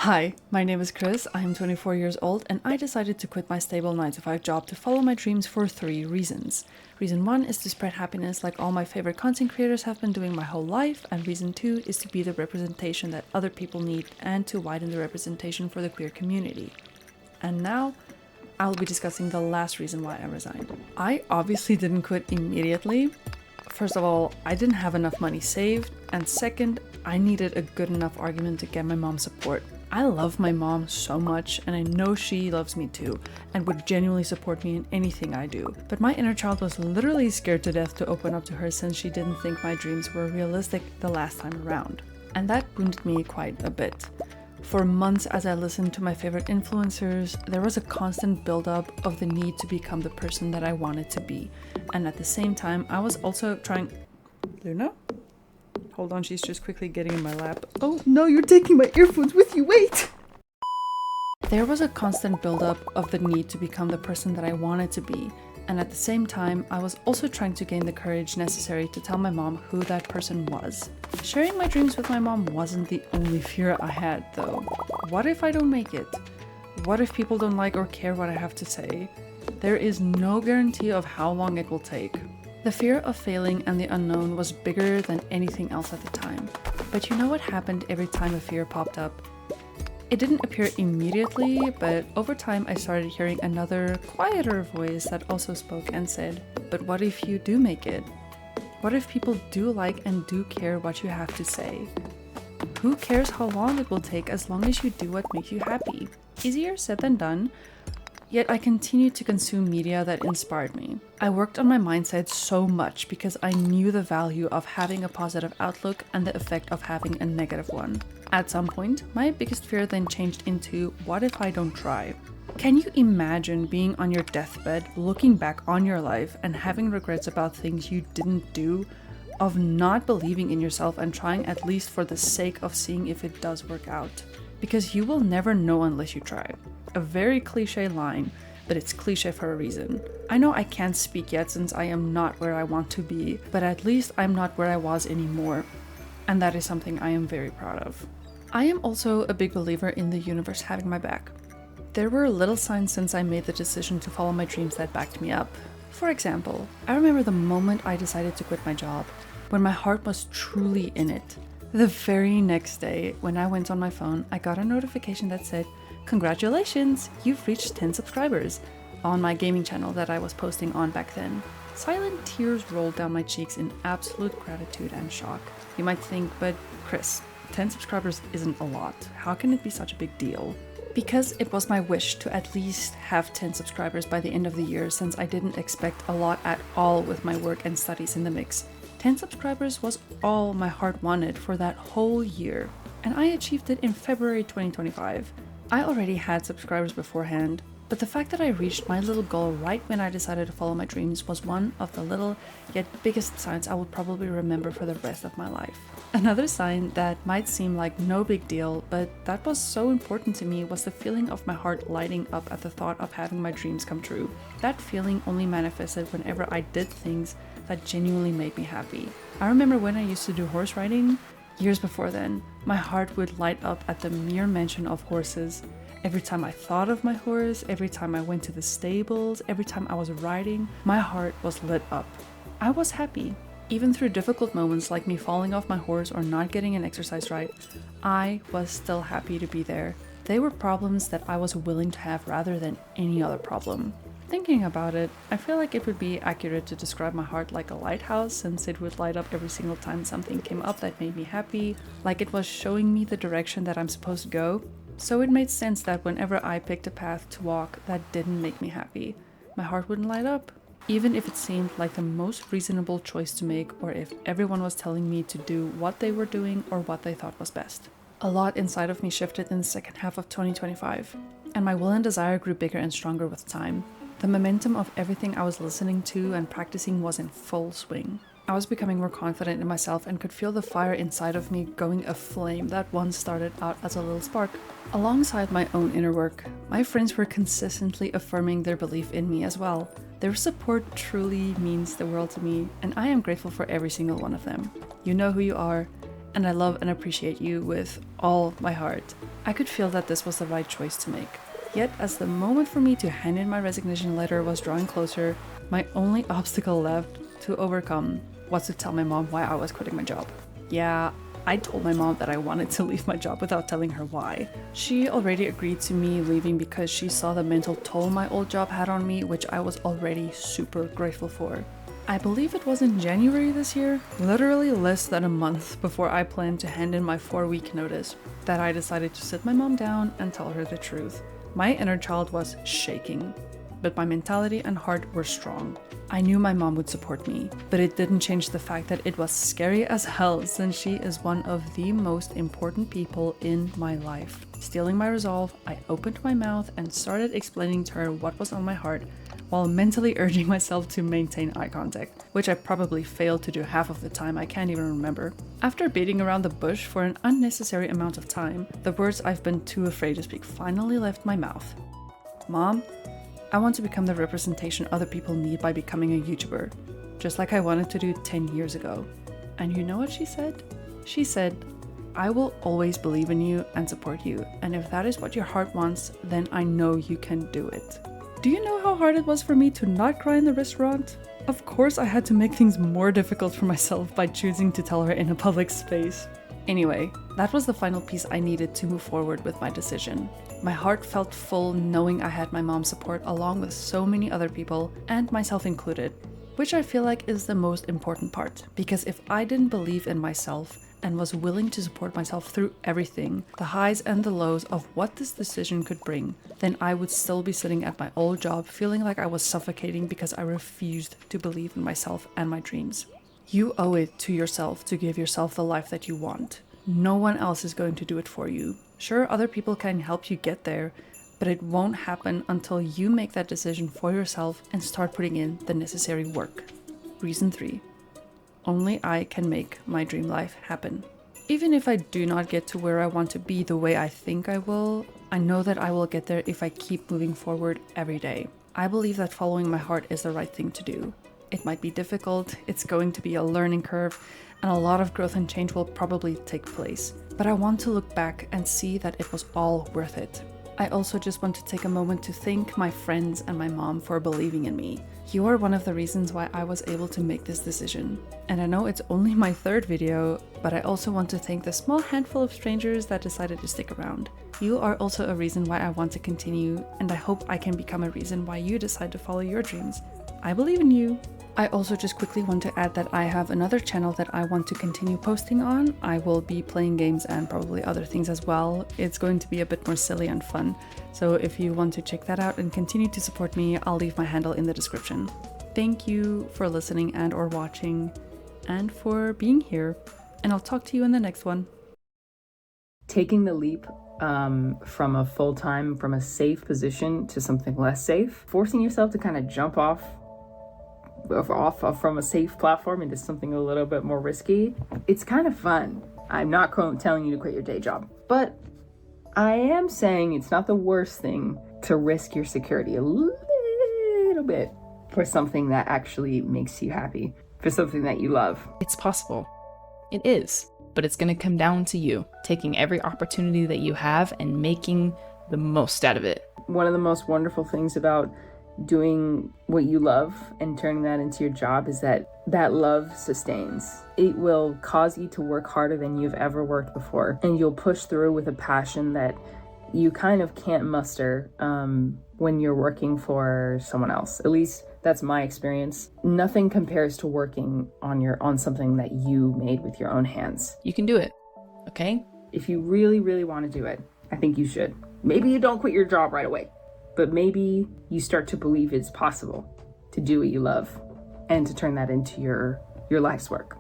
Hi, my name is Chris, I'm 24 years old and I decided to quit my stable 9-to-5 job to follow my dreams for 3 reasons. Reason 1 is to spread happiness like all my favorite content creators have been doing my whole life, and reason 2 is to be the representation that other people need and to widen the representation for the queer community. And now, I'll be discussing the last reason why I resigned. I obviously didn't quit immediately. First of all, I didn't have enough money saved, and second, I needed a good enough argument to get my mom's support. I love my mom so much, and I know she loves me too, and would genuinely support me in anything I do. But my inner child was literally scared to death to open up to her since she didn't think my dreams were realistic the last time around. And that wounded me quite a bit. For months as I listened to my favorite influencers, there was a constant buildup of the need to become the person that I wanted to be. And at the same time, I was also trying... Luna? Hold on, she's just quickly getting in my lap. Oh no, you're taking my earphones with you, wait! There was a constant buildup of the need to become the person that I wanted to be, and at the same time, I was also trying to gain the courage necessary to tell my mom who that person was. Sharing my dreams with my mom wasn't the only fear I had, though. What if I don't make it? What if people don't like or care what I have to say? There is no guarantee of how long it will take. The fear of failing and the unknown was bigger than anything else at the time. But you know what happened every time a fear popped up? It didn't appear immediately, but over time I started hearing another, quieter voice that also spoke and said, "But what if you do make it? What if people do like and do care what you have to say? Who cares how long it will take as long as you do what makes you happy?" Easier said than done. Yet I continued to consume media that inspired me. I worked on my mindset so much because I knew the value of having a positive outlook and the effect of having a negative one. At some point, my biggest fear then changed into, what if I don't try? Can you imagine being on your deathbed, looking back on your life and having regrets about things you didn't do, of not believing in yourself and trying at least for the sake of seeing if it does work out? Because you will never know unless you try. A very cliche line, but it's cliche for a reason. I know I can't speak yet since I am not where I want to be, but at least I'm not where I was anymore. And that is something I am very proud of. I am also a big believer in the universe having my back. There were little signs since I made the decision to follow my dreams that backed me up. For example, I remember the moment I decided to quit my job, when my heart was truly in it. The very next day, when I went on my phone, I got a notification that said, "Congratulations, you've reached 10 subscribers," on my gaming channel that I was posting on back then. Silent tears rolled down my cheeks in absolute gratitude and shock. You might think, but Chris, 10 subscribers isn't a lot. How can it be such a big deal? Because it was my wish to at least have 10 subscribers by the end of the year, since I didn't expect a lot at all with my work and studies in the mix. 10 subscribers was all my heart wanted for that whole year, and I achieved it in February 2025. I already had subscribers beforehand, but the fact that I reached my little goal right when I decided to follow my dreams was one of the little yet biggest signs I will probably remember for the rest of my life. Another sign that might seem like no big deal, but that was so important to me, was the feeling of my heart lighting up at the thought of having my dreams come true. That feeling only manifested whenever I did things that genuinely made me happy. I remember when I used to do horse riding. Years before then, my heart would light up at the mere mention of horses. Every time I thought of my horse, every time I went to the stables, every time I was riding, my heart was lit up. I was happy. Even through difficult moments like me falling off my horse or not getting an exercise right, I was still happy to be there. They were problems that I was willing to have rather than any other problem. Thinking about it, I feel like it would be accurate to describe my heart like a lighthouse, since it would light up every single time something came up that made me happy, like it was showing me the direction that I'm supposed to go. So it made sense that whenever I picked a path to walk that didn't make me happy, my heart wouldn't light up. Even if it seemed like the most reasonable choice to make, or if everyone was telling me to do what they were doing or what they thought was best. A lot inside of me shifted in the second half of 2025, and my will and desire grew bigger and stronger with time. The momentum of everything I was listening to and practicing was in full swing. I was becoming more confident in myself and could feel the fire inside of me going aflame that once started out as a little spark. Alongside my own inner work, my friends were consistently affirming their belief in me as well. Their support truly means the world to me, and I am grateful for every single one of them. You know who you are, and I love and appreciate you with all my heart. I could feel that this was the right choice to make. Yet, as the moment for me to hand in my resignation letter was drawing closer, my only obstacle left to overcome was to tell my mom why I was quitting my job. Yeah, I told my mom that I wanted to leave my job without telling her why. She already agreed to me leaving because she saw the mental toll my old job had on me, which I was already super grateful for. I believe it was in January this year, literally less than a month before I planned to hand in my 4-week notice, that I decided to sit my mom down and tell her the truth. My inner child was shaking, but my mentality and heart were strong. I knew my mom would support me, but it didn't change the fact that it was scary as hell since she is one of the most important people in my life. Stealing my resolve, I opened my mouth and started explaining to her what was on my heart, while mentally urging myself to maintain eye contact, which I probably failed to do half of the time. I can't even remember. After beating around the bush for an unnecessary amount of time, the words I've been too afraid to speak finally left my mouth. Mom, I want to become the representation other people need by becoming a YouTuber, just like I wanted to do 10 years ago. And you know what she said? She said, I will always believe in you and support you, and if that is what your heart wants, then I know you can do it. Do you know how hard it was for me to not cry in the restaurant? Of course I had to make things more difficult for myself by choosing to tell her in a public space. Anyway, that was the final piece I needed to move forward with my decision. My heart felt full knowing I had my mom's support along with so many other people, and myself included, which I feel like is the most important part, because if I didn't believe in myself and was willing to support myself through everything, the highs and the lows of what this decision could bring, then I would still be sitting at my old job feeling like I was suffocating because I refused to believe in myself and my dreams. You owe it to yourself to give yourself the life that you want. No one else is going to do it for you. Sure, other people can help you get there, but it won't happen until you make that decision for yourself and start putting in the necessary work. Reason 3. Only I can make my dream life happen. Even if I do not get to where I want to be the way I think I will, I know that I will get there if I keep moving forward every day. I believe that following my heart is the right thing to do. It might be difficult, it's going to be a learning curve, and a lot of growth and change will probably take place. But I want to look back and see that it was all worth it. I also just want to take a moment to thank my friends and my mom for believing in me. You are one of the reasons why I was able to make this decision. And I know it's only my 3rd video, but I also want to thank the small handful of strangers that decided to stick around. You are also a reason why I want to continue, and I hope I can become a reason why you decide to follow your dreams. I believe in you. I also just quickly want to add that I have another channel that I want to continue posting on. I will be playing games and probably other things as well. It's going to be a bit more silly and fun. So if you want to check that out and continue to support me, I'll leave my handle in the description. Thank you for listening and or watching and for being here. And I'll talk to you in the next one. Taking the leap from a full-time, from a safe position to something less safe, forcing yourself to kind of jump off from a safe platform into something a little bit more risky, it's kind of fun. I'm not telling you to quit your day job, but I am saying it's not the worst thing to risk your security a little bit for something that actually makes you happy, for something that you love. It's possible. It is, but it's going to come down to you taking every opportunity that you have and making the most out of it. One of the most wonderful things about doing what you love and turning that into your job is that love sustains. It will cause you to work harder than you've ever worked before, and you'll push through with a passion that you kind of can't muster when you're working for someone else. At least that's my experience. Nothing compares to working on something that you made with your own hands. You can do it, okay? If you really, really want to do it, I think you should. Maybe you don't quit your job right away, but maybe you start to believe it's possible to do what you love and to turn that into your life's work.